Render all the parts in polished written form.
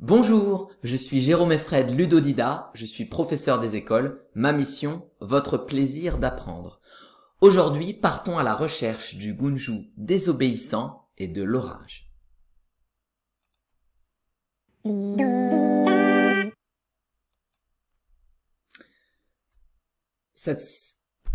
Bonjour, je suis Jérôme Effred Ludodida, je suis professeur des écoles. Ma mission, votre plaisir d'apprendre. Aujourd'hui, partons à la recherche du Gunju désobéissant et de l'orage. Cette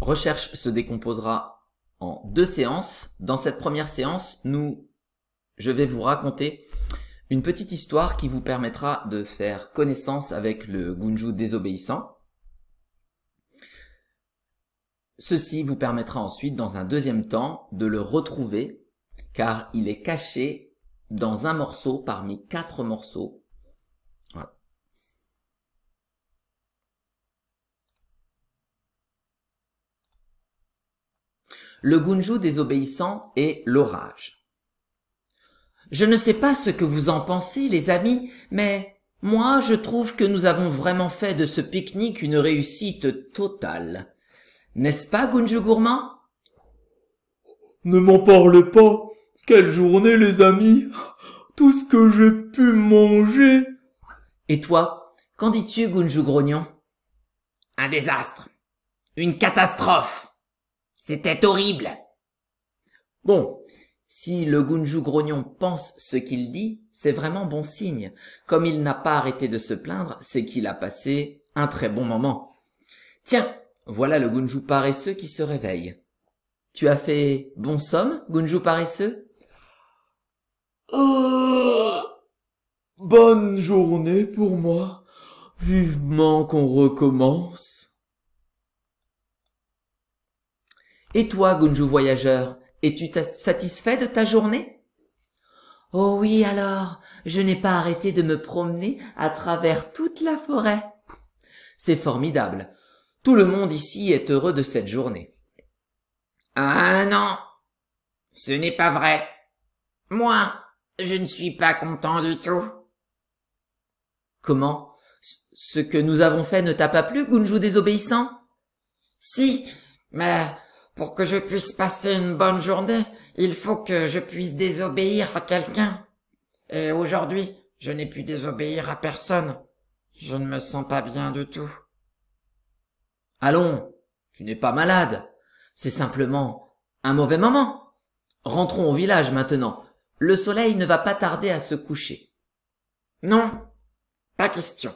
recherche se décomposera en 2 séances. Dans cette première séance, je vais vous raconter une petite histoire qui vous permettra de faire connaissance avec le Gunju désobéissant. Ceci vous permettra ensuite, dans un deuxième temps, de le retrouver, car il est caché dans un morceau parmi 4 morceaux. Voilà. Le Gunju désobéissant et l'orage. Je ne sais pas ce que vous en pensez, les amis, mais moi, je trouve que nous avons vraiment fait de ce pique-nique une réussite totale. N'est-ce pas, Gunju Gourmand? Ne m'en parlez pas. Quelle journée, les amis. Tout ce que j'ai pu manger. Et toi, qu'en dis-tu, Gunju Grognon? Un désastre. Une catastrophe. C'était horrible. Bon, si le Gunju Grognon pense ce qu'il dit, c'est vraiment bon signe. Comme il n'a pas arrêté de se plaindre, c'est qu'il a passé un très bon moment. Tiens, voilà le Gunju paresseux qui se réveille. Tu as fait bon somme, Gunju paresseux? Bonne journée pour moi. Vivement qu'on recommence. Et toi, Gunju voyageur, es-tu satisfait de ta journée? Oh oui, alors, je n'ai pas arrêté de me promener à travers toute la forêt. C'est formidable. Tout le monde ici est heureux de cette journée. Ah non, ce n'est pas vrai. Moi, je ne suis pas content du tout. Comment? Ce que nous avons fait ne t'a pas plu, Gunju désobéissant? Si, mais pour que je puisse passer une bonne journée, il faut que je puisse désobéir à quelqu'un. Et aujourd'hui, je n'ai pu désobéir à personne. Je ne me sens pas bien du tout. Allons, tu n'es pas malade. C'est simplement un mauvais moment. Rentrons au village maintenant. Le soleil ne va pas tarder à se coucher. Non, pas question.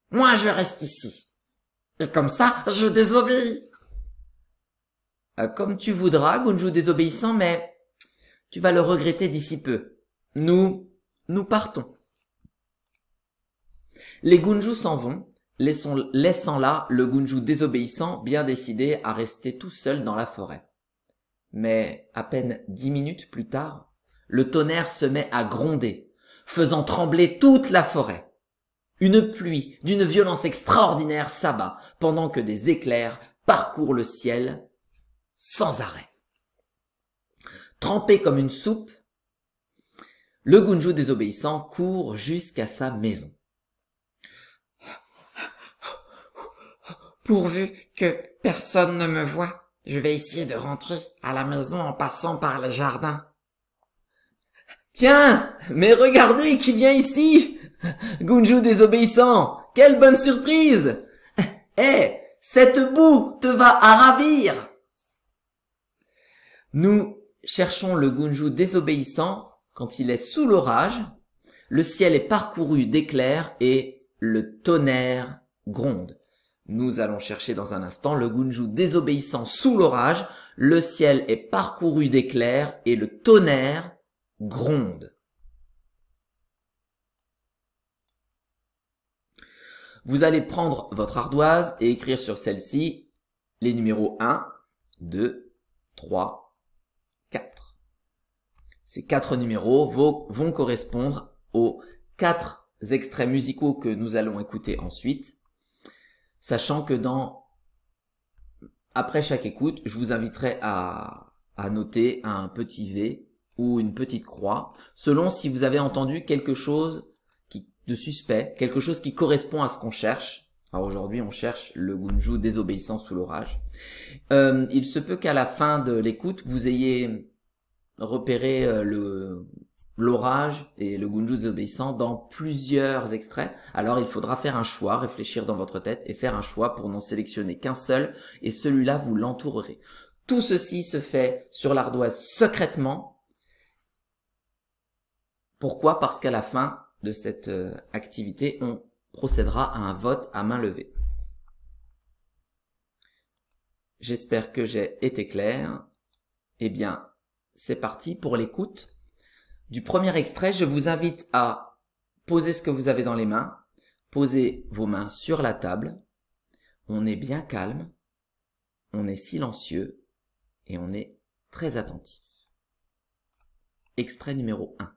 Moi, je reste ici. Et comme ça, je désobéis. Comme tu voudras, Gunju désobéissant, mais tu vas le regretter d'ici peu. Nous partons. Les Gunju s'en vont, laissant là le Gunju désobéissant bien décidé à rester tout seul dans la forêt. Mais à peine 10 minutes plus tard, le tonnerre se met à gronder, faisant trembler toute la forêt. Une pluie d'une violence extraordinaire s'abat pendant que des éclairs parcourent le ciel sans arrêt. Trempé comme une soupe, le Gunju désobéissant court jusqu'à sa maison. Pourvu que personne ne me voie, je vais essayer de rentrer à la maison en passant par les jardins. Tiens, mais regardez qui vient ici! Gunju désobéissant, quelle bonne surprise! Cette boue te va à ravir! Nous cherchons le Gunju désobéissant quand il est sous l'orage, le ciel est parcouru d'éclairs et le tonnerre gronde. Nous allons chercher dans un instant le Gunju désobéissant sous l'orage, le ciel est parcouru d'éclairs et le tonnerre gronde. Vous allez prendre votre ardoise et écrire sur celle-ci les numéros 1, 2, 3, 4. Ces 4 numéros vont correspondre aux 4 extraits musicaux que nous allons écouter ensuite, sachant que après chaque écoute, je vous inviterai à noter un petit V ou une petite croix, selon si vous avez entendu quelque chose de suspect, quelque chose qui correspond à ce qu'on cherche. Alors aujourd'hui, on cherche le Gunju désobéissant sous l'orage. Il se peut qu'à la fin de l'écoute, vous ayez repéré l'orage et le Gunju désobéissant dans plusieurs extraits. Alors il faudra faire un choix, réfléchir dans votre tête et faire un choix pour n'en sélectionner qu'un seul et celui-là vous l'entourerez. Tout ceci se fait sur l'ardoise secrètement. Pourquoi? Parce qu'à la fin de cette activité, on procédera à un vote à main levée. J'espère que j'ai été clair. Eh bien, c'est parti pour l'écoute du premier extrait. Je vous invite à poser ce que vous avez dans les mains. Posez vos mains sur la table. On est bien calme, on est silencieux et on est très attentif. Extrait numéro 1.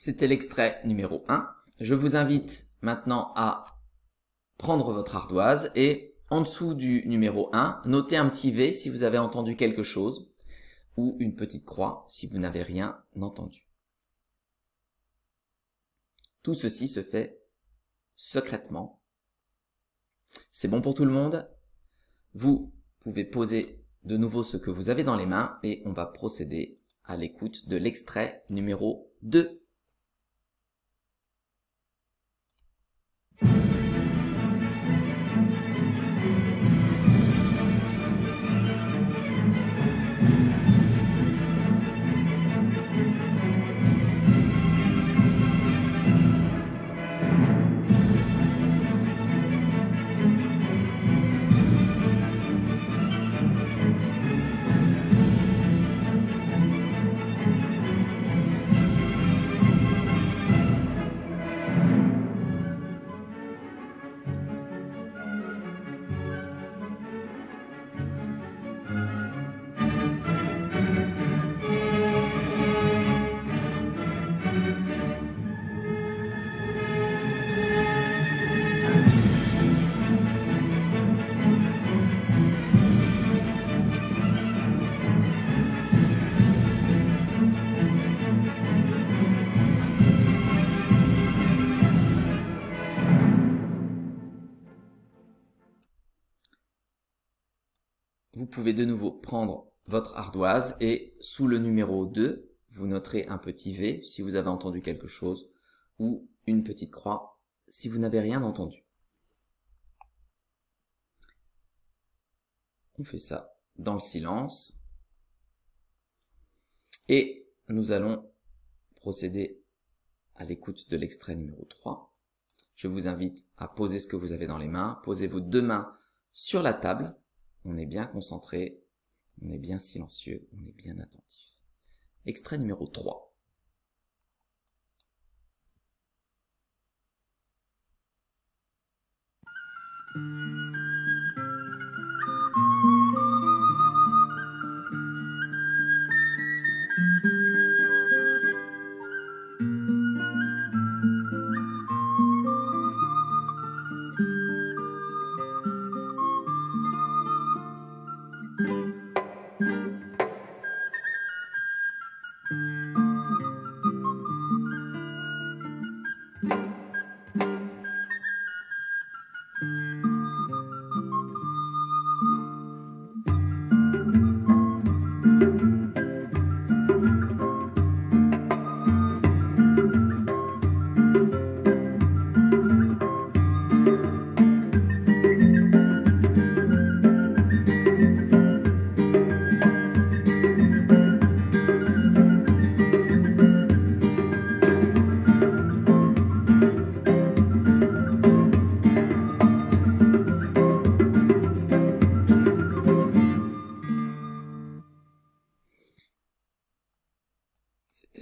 C'était l'extrait numéro 1. Je vous invite maintenant à prendre votre ardoise et en dessous du numéro 1, notez un petit V si vous avez entendu quelque chose ou une petite croix si vous n'avez rien entendu. Tout ceci se fait secrètement. C'est bon pour tout le monde? Vous pouvez poser de nouveau ce que vous avez dans les mains et on va procéder à l'écoute de l'extrait numéro 2. Vous pouvez de nouveau prendre votre ardoise et sous le numéro 2, vous noterez un petit V si vous avez entendu quelque chose ou une petite croix si vous n'avez rien entendu. On fait ça dans le silence et nous allons procéder à l'écoute de l'extrait numéro 3. Je vous invite à poser ce que vous avez dans les mains, posez vos deux mains sur la table. On est bien concentré, on est bien silencieux, on est bien attentif. Extrait numéro 3.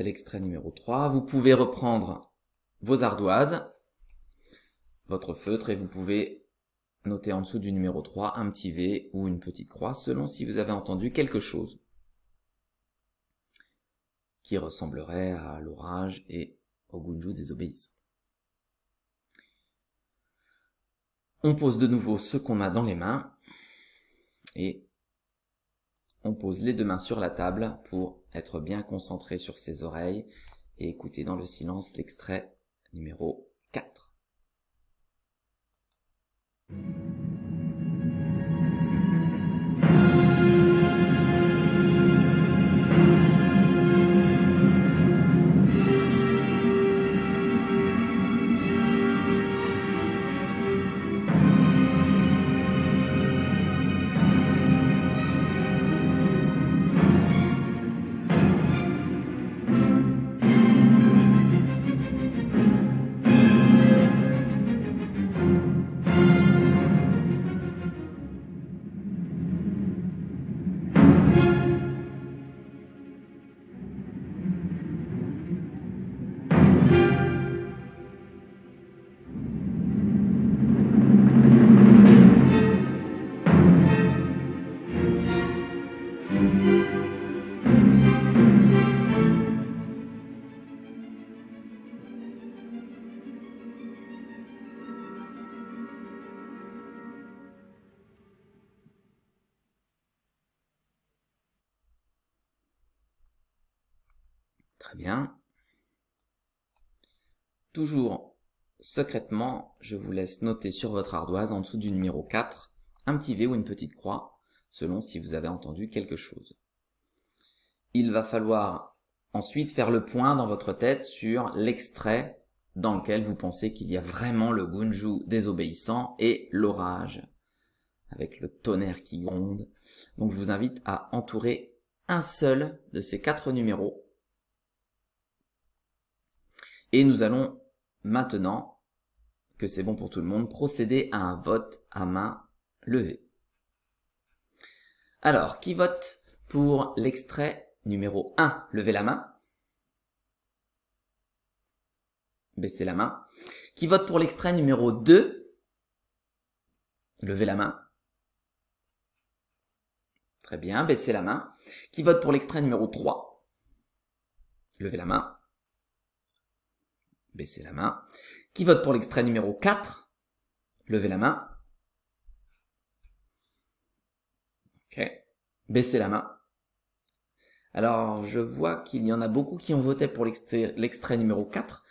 l'extrait numéro 3. Vous pouvez reprendre vos ardoises, votre feutre, et vous pouvez noter en dessous du numéro 3 un petit V ou une petite croix, selon si vous avez entendu quelque chose qui ressemblerait à l'orage et au Gunju désobéissant. On pose de nouveau ce qu'on a dans les mains et on pose les deux mains sur la table pour être bien concentré sur ses oreilles et écouter dans le silence l'extrait numéro 4. Très bien. Toujours secrètement, je vous laisse noter sur votre ardoise, en dessous du numéro 4, un petit V ou une petite croix, selon si vous avez entendu quelque chose. Il va falloir ensuite faire le point dans votre tête sur l'extrait dans lequel vous pensez qu'il y a vraiment le Gunju désobéissant et l'orage, avec le tonnerre qui gronde. Donc je vous invite à entourer un seul de ces 4 numéros. Et nous allons maintenant, que c'est bon pour tout le monde, procéder à un vote à main levée. Alors, qui vote pour l'extrait numéro 1? Levez la main. Baissez la main. Qui vote pour l'extrait numéro 2? Levez la main. Très bien, baissez la main. Qui vote pour l'extrait numéro 3? Levez la main. Baissez la main. Qui vote pour l'extrait numéro 4? Levez la main. Ok. Baissez la main. Alors, je vois qu'il y en a beaucoup qui ont voté pour l'extrait numéro 4,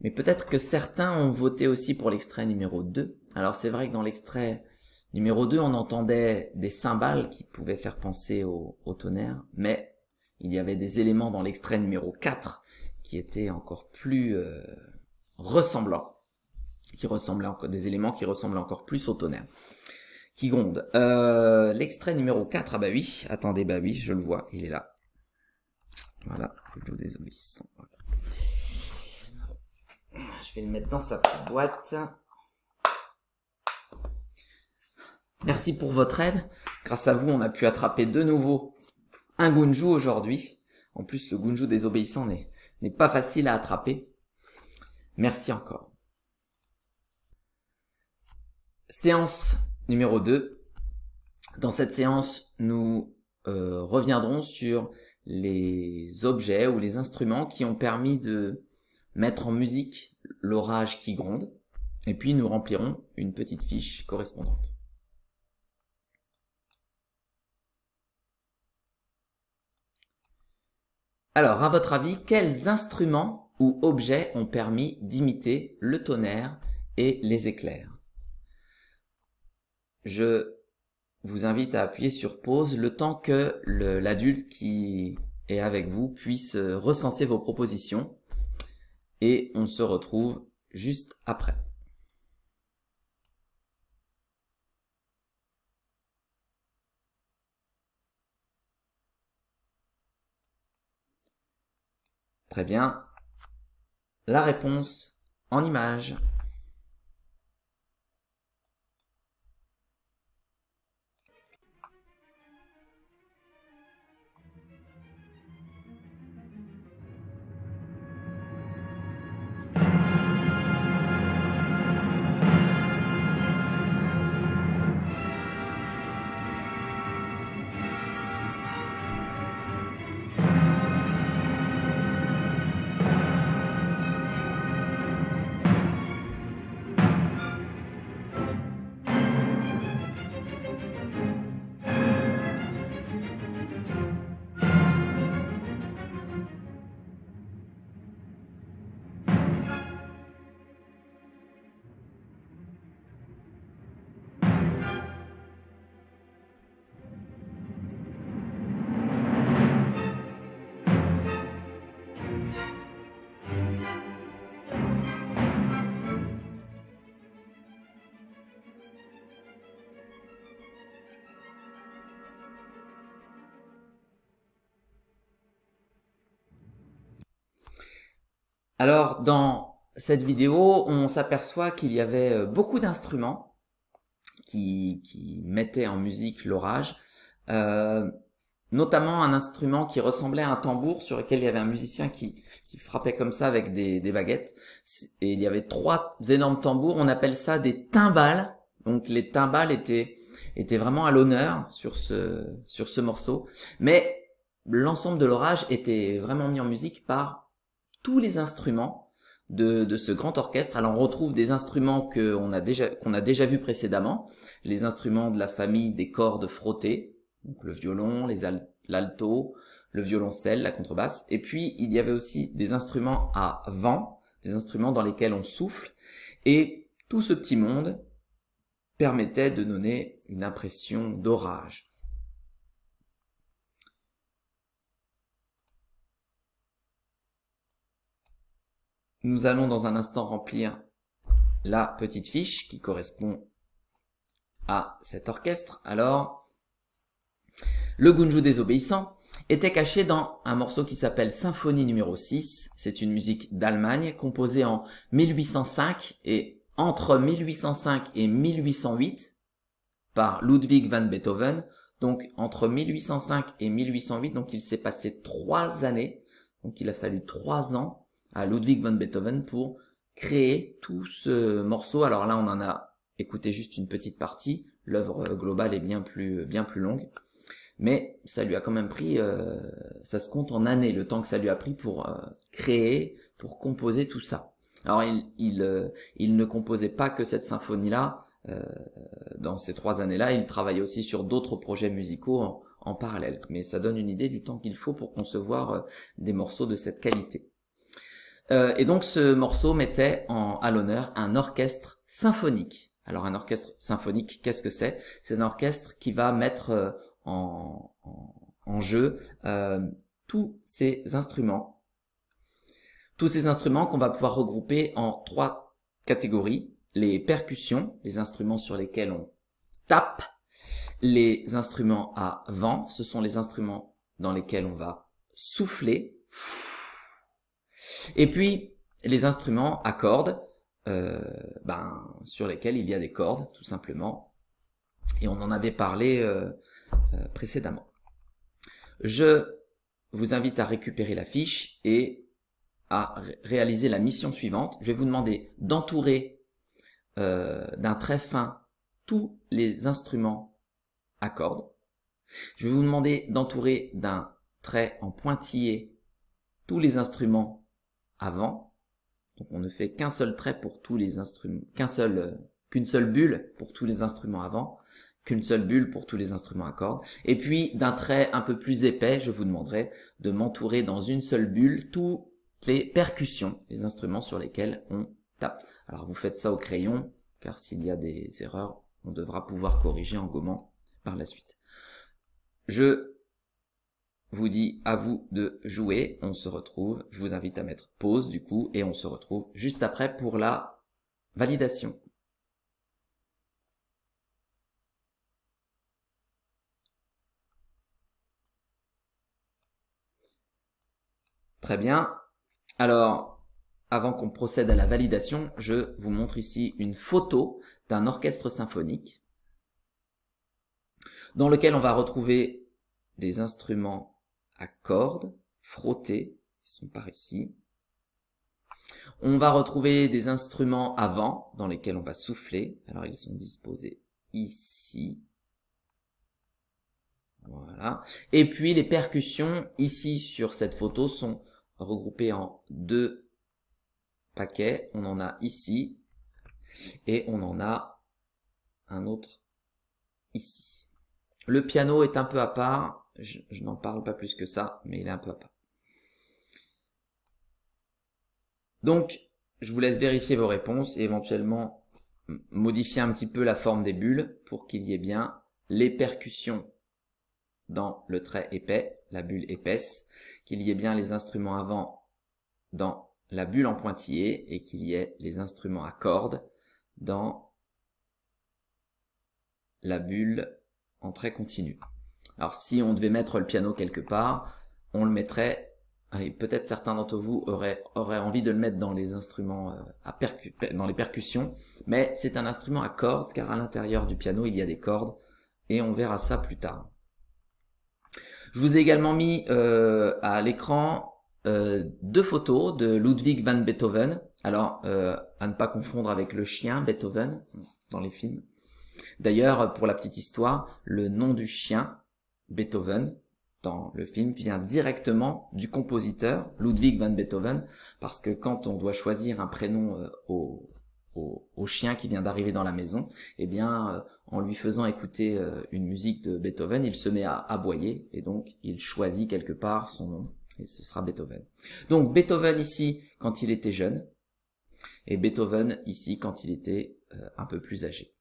mais peut-être que certains ont voté aussi pour l'extrait numéro 2. Alors, c'est vrai que dans l'extrait numéro 2, on entendait des cymbales qui pouvaient faire penser au tonnerre, mais il y avait des éléments dans l'extrait numéro 4 qui étaient encore plus ressemblants, des éléments qui ressemblent encore plus au tonnerre, qui gronde. L'extrait numéro 4, ah bah oui, attendez, bah oui, je le vois, il est là. Voilà, Gunju désobéissant. Je vais le mettre dans sa petite boîte. Merci pour votre aide. Grâce à vous, on a pu attraper de nouveau un Gunju aujourd'hui. En plus, le Gunju désobéissant n'est pas facile à attraper. Merci encore. Séance numéro 2. Dans cette séance, nous reviendrons sur les objets ou les instruments qui ont permis de mettre en musique l'orage qui gronde. Et puis, nous remplirons une petite fiche correspondante. Alors, à votre avis, quels instruments ou objets ont permis d'imiter le tonnerre et les éclairs? Je vous invite à appuyer sur pause le temps que l'adulte qui est avec vous puisse recenser vos propositions et on se retrouve juste après. Très bien. La réponse en images. Alors, dans cette vidéo, on s'aperçoit qu'il y avait beaucoup d'instruments qui mettaient en musique l'orage, notamment un instrument qui ressemblait à un tambour sur lequel il y avait un musicien qui frappait comme ça avec des baguettes. Et il y avait 3 énormes tambours, on appelle ça des timbales. Donc les timbales étaient vraiment à l'honneur sur ce morceau. Mais l'ensemble de l'orage était vraiment mis en musique par tous les instruments de ce grand orchestre. Alors on retrouve des instruments qu'on a déjà vus précédemment, les instruments de la famille des cordes frottées, donc le violon, l'alto, le violoncelle, la contrebasse. Et puis il y avait aussi des instruments à vent, des instruments dans lesquels on souffle. Et tout ce petit monde permettait de donner une impression d'orage. Nous allons dans un instant remplir la petite fiche qui correspond à cet orchestre. Alors, le Gunju désobéissant était caché dans un morceau qui s'appelle Symphonie numéro 6. C'est une musique d'Allemagne composée en 1805 et entre 1805 et 1808 par Ludwig van Beethoven. Donc entre 1805 et 1808, donc il s'est passé 3 années. Donc il a fallu 3 ans à Ludwig van Beethoven pour créer tout ce morceau. Alors là, on en a écouté juste une petite partie. L'œuvre globale est bien plus longue. Mais ça lui a quand même pris, ça se compte en années, le temps que ça lui a pris pour créer, pour composer tout ça. Alors il ne composait pas que cette symphonie-là, dans ces 3 années-là, il travaillait aussi sur d'autres projets musicaux en parallèle. Mais ça donne une idée du temps qu'il faut pour concevoir des morceaux de cette qualité. Et donc ce morceau mettait à l'honneur un orchestre symphonique. Alors un orchestre symphonique, qu'est-ce que c'est? C'est un orchestre qui va mettre en jeu tous ces instruments qu'on va pouvoir regrouper en 3 catégories: les percussions, les instruments sur lesquels on tape; les instruments à vent, ce sont les instruments dans lesquels on va souffler; et puis les instruments à cordes, sur lesquels il y a des cordes tout simplement, et on en avait parlé précédemment. Je vous invite à récupérer la fiche et à réaliser la mission suivante. Je vais vous demander d'entourer d'un trait fin tous les instruments à cordes. Je vais vous demander d'entourer d'un trait en pointillé tous les instruments à vent. Donc on ne fait qu'un seul trait pour tous les instruments, qu'une seule bulle pour tous les instruments à vent, qu'une seule bulle pour tous les instruments à cordes. Et puis d'un trait un peu plus épais, je vous demanderai de m'entourer dans une seule bulle toutes les percussions, les instruments sur lesquels on tape. Alors vous faites ça au crayon, car s'il y a des erreurs, on devra pouvoir corriger en gommant par la suite. Je vous dis à vous de jouer, on se retrouve, je vous invite à mettre pause du coup, et on se retrouve juste après pour la validation. Très bien. Alors, avant qu'on procède à la validation, je vous montre ici une photo d'un orchestre symphonique dans lequel on va retrouver des instruments à cordes frottés, ils sont par ici. On va retrouver des instruments à vent dans lesquels on va souffler. Alors ils sont disposés ici. Voilà. Et puis les percussions ici sur cette photo sont regroupées en 2 paquets. On en a ici et on en a un autre ici. Le piano est un peu à part. Je n'en parle pas plus que ça, mais il est un peu à part. Donc, je vous laisse vérifier vos réponses et éventuellement modifier un petit peu la forme des bulles pour qu'il y ait bien les percussions dans le trait épais, la bulle épaisse, qu'il y ait bien les instruments à vent dans la bulle en pointillé et qu'il y ait les instruments à cordes dans la bulle en trait continu. Alors si on devait mettre le piano quelque part, on le mettrait et peut-être certains d'entre vous auraient envie de le mettre dans les instruments dans les percussions, mais c'est un instrument à cordes, car à l'intérieur du piano, il y a des cordes, et on verra ça plus tard. Je vous ai également mis à l'écran 2 photos de Ludwig van Beethoven. Alors, à ne pas confondre avec le chien Beethoven dans les films. D'ailleurs, pour la petite histoire, le nom du chien, Beethoven, dans le film, vient directement du compositeur Ludwig van Beethoven, parce que quand on doit choisir un prénom au chien qui vient d'arriver dans la maison, eh bien, en lui faisant écouter une musique de Beethoven, il se met à aboyer, et donc il choisit quelque part son nom, et ce sera Beethoven. Donc Beethoven ici, quand il était jeune, et Beethoven ici, quand il était un peu plus âgé.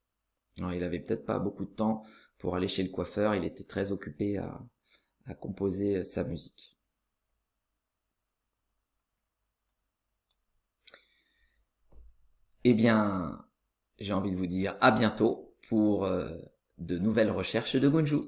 Alors, il avait peut-être pas beaucoup de temps pour aller chez le coiffeur, il était très occupé à composer sa musique. Eh bien, j'ai envie de vous dire à bientôt pour de nouvelles recherches de Gunju.